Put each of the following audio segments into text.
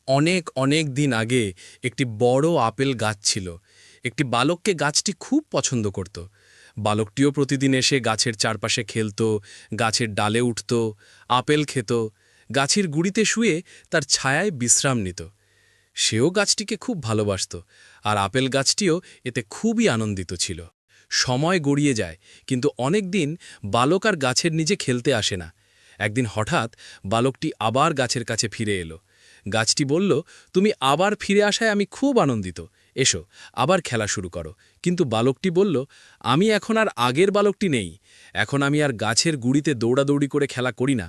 অনেক অনেক দিন আগে একটি বড় আপেল গাছ ছিল। একটি বালককে গাছটি খুব পছন্দ করত। বালকটিও প্রতিদিন এসে গাছের চারপাশে খেলত, গাছের ডালে উঠত, আপেল খেত, গাছের গুড়িতে শুয়ে তার ছায়ায় বিশ্রাম নিত। সেও গাছটিকে খুব ভালোবাসত, আর আপেল গাছটিও এতে খুবই আনন্দিত ছিল। সময় গড়িয়ে যায়, কিন্তু অনেক দিন বালক আর গাছের নিচে খেলতে আসে না। একদিন হঠাৎ বালকটি আবার গাছের কাছে ফিরে এলো। গাছটি বলল, তুমি আবার ফিরে আসায় আমি খুব আনন্দিত, এসো আবার খেলা শুরু করো। কিন্তু বালকটি বলল, আমি এখন আর আগের বালকটি নেই। এখন আমি আর গাছের গুড়িতে দৌড়াদৌড়ি করে খেলা করি না।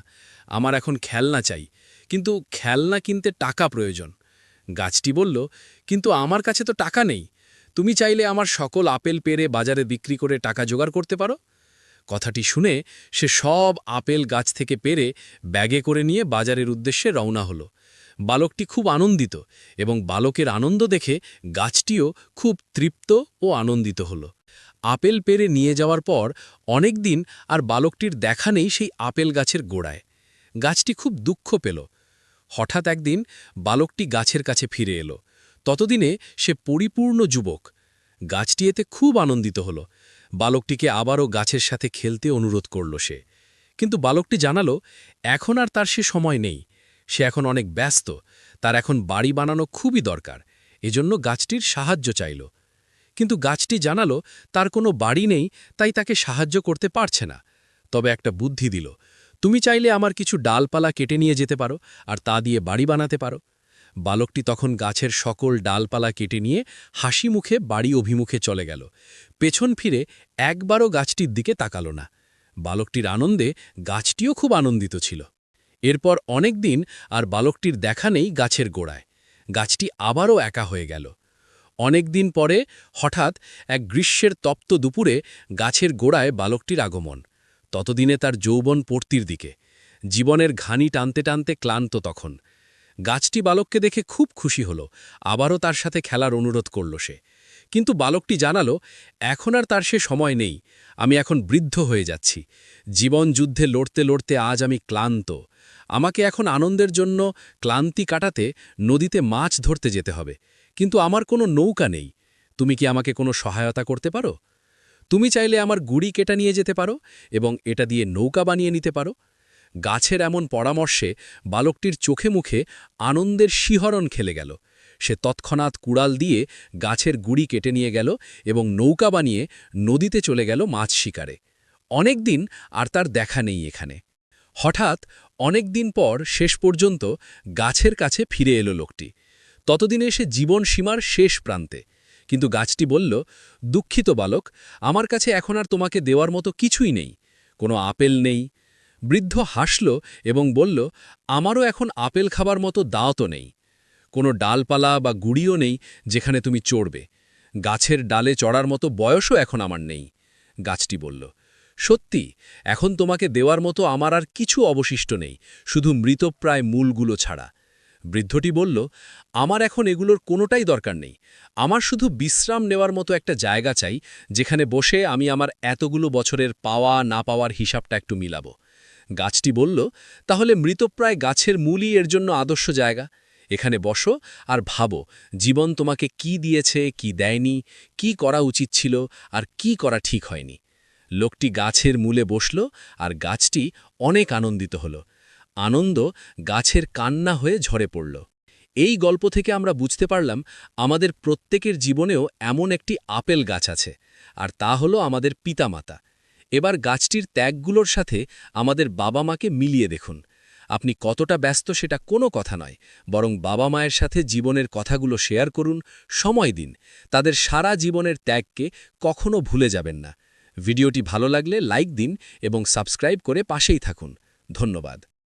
আমার এখন খেলনা চাই, কিন্তু খেলনা কিনতে টাকা প্রয়োজন। গাছটি বলল, কিন্তু আমার কাছে তো টাকা নেই। তুমি চাইলে আমার সকল আপেল পেড়ে বাজারে বিক্রি করে টাকা জোগাড় করতে পারো। কথাটি শুনে সে সব আপেল গাছ থেকে পেড়ে ব্যাগে করে নিয়ে বাজারের উদ্দেশ্যে রওনা হলো। বালকটি খুব আনন্দিত, এবং বালকের আনন্দ দেখে গাছটিও খুব তৃপ্ত ও আনন্দিত হল। আপেল পেড়ে নিয়ে যাওয়ার পর অনেক দিন আর বালকটির দেখা নেই সেই আপেল গাছের গোড়ায়। গাছটি খুব দুঃখ পেল। হঠাৎ একদিন বালকটি গাছের কাছে ফিরে এলো। ততদিনে সে পরিপূর্ণ যুবক। গাছটি এতে খুব আনন্দিত হল। বালকটিকে আবারও গাছের সাথে খেলতে অনুরোধ করল সে। কিন্তু বালকটি জানালো, এখন আর তার সে সময় নেই। সে এখন অনেক ব্যস্ত, তার এখন বাড়ি বানানো খুবই দরকার। এজন্য গাছটির সাহায্য চাইল। কিন্তু গাছটি জানালো তার কোনো বাড়ি নেই, তাই তাকে সাহায্য করতে পারছে না। তবে একটা বুদ্ধি দিল, তুমি চাইলে আমার কিছু ডালপালা কেটে নিয়ে যেতে পারো, আর তা দিয়ে বাড়ি বানাতে পারো। বালকটি তখন গাছের সকল ডালপালা কেটে নিয়ে হাসি মুখে বাড়ি অভিমুখে চলে গেল। পেছন ফিরে একবারও গাছটির দিকে তাকালো না। বালকটির আনন্দে গাছটিও খুব আনন্দিত ছিল। এরপর অনেক দিন আর বালকটির দেখা নেই গাছের গোড়ায়। গাছটি আবারও একা হয়ে গেল। অনেক দিন পরে হঠাৎ এক গ্রীষ্মের তপ্ত দুপুরে গাছের গোড়ায় বালকটির আগমন। ততদিনে তার যৌবন পড়তির দিকে। জীবনের ঘানি টানতে টানতে ক্লান্ত তখন। গাছটি বালককে দেখে খুব খুশি হল, আবারও তার সাথে খেলার অনুরোধ করল সে। কিন্তু বালকটি জানালো, এখন আর তার সে সময় নেই। আমি এখন বৃদ্ধ হয়ে যাচ্ছি। জীবন যুদ্ধে লড়তে লড়তে আজ আমি ক্লান্ত। আমাকে এখন আনন্দের জন্য ক্লান্তি কাটাতে নদীতে মাছ ধরতে যেতে হবে, কিন্তু আমার কোনো নৌকা নেই। তুমি কি আমাকে কোনো সহায়তা করতে পারো? তুমি চাইলে আমার গুড়ি কেটে নিয়ে যেতে পারো, এবং এটা দিয়ে নৌকা বানিয়ে নিতে পারো। গাছের এমন পরামর্শে বালকটির চোখে মুখে আনন্দের শিহরণ খেলে গেল। সে তৎক্ষণাৎ কুড়াল দিয়ে গাছের গুড়ি কেটে নিয়ে গেল এবং নৌকা বানিয়ে নদীতে চলে গেল মাছ শিকারে। অনেক দিন আর তার দেখা নেই এখানে। হঠাৎ অনেক দিন পর শেষ পর্যন্ত গাছের কাছে ফিরে এলো লোকটি। ততদিনে সে জীবন সীমার শেষ প্রান্তে। কিন্তু গাছটি বলল, দুঃখিত বালক, আমার কাছে এখন আর তোমাকে দেওয়ার মতো কিছুই নেই। কোনো আপেল নেই। বৃদ্ধ হাসল এবং বলল, আমারও এখন আপেল খাবার মতো দাঁতও নেই। কোনো ডালপালা বা গুড়িও নেই যেখানে তুমি চড়বে। গাছের ডালে চড়ার মতো বয়সও এখন আমার নেই। গাছটি বলল, সত্যি, এখন তোমাকে দেওয়ার মতো আমার আর কিছু অবশিষ্ট নেই, শুধু মৃতপ্রায় মূলগুলো ছাড়া। বৃদ্ধটি বলল, আমার এখন এগুলোর কোনোটাই দরকার নেই। আমার শুধু বিশ্রাম নেওয়ার মতো একটা জায়গা চাই, যেখানে বসে আমি আমার এতগুলো বছরের পাওয়া না পাওয়ার হিসাবটা একটু মিলাব। গাছটি বলল, তাহলে মৃতপ্রায় গাছের মূলই এর জন্য আদর্শ জায়গা। এখানে বসো আর ভাবো, জীবন তোমাকে কি দিয়েছে, কি দেয়নি, কি করা উচিত ছিল, আর কি করা ঠিক হয়নি। লোকটি গাছের মূলে বসল, আর গাছটি অনেক আনন্দিত হল। আনন্দ গাছের কান্না হয়ে ঝরে পড়ল। এই গল্প থেকে আমরা বুঝতে পারলাম, আমাদের প্রত্যেকের জীবনেও এমন একটি আপেল গাছ আছে, আর তা হলো আমাদের পিতামাতা। এবার গাছটির ত্যাগগুলোর সাথে আমাদের বাবা মাকে মিলিয়ে দেখুন। আপনি কতটা ব্যস্ত সেটা কোনো কথা নয়, বরং বাবা মায়ের সাথে জীবনের কথাগুলো শেয়ার করুন, সময় দিন। তাদের সারা জীবনের ত্যাগকে কখনো ভুলে যাবেন না। ভিডিওটি ভালো লাগলে লাইক দিন এবং সাবস্ক্রাইব করে পাশেই থাকুন। ধন্যবাদ।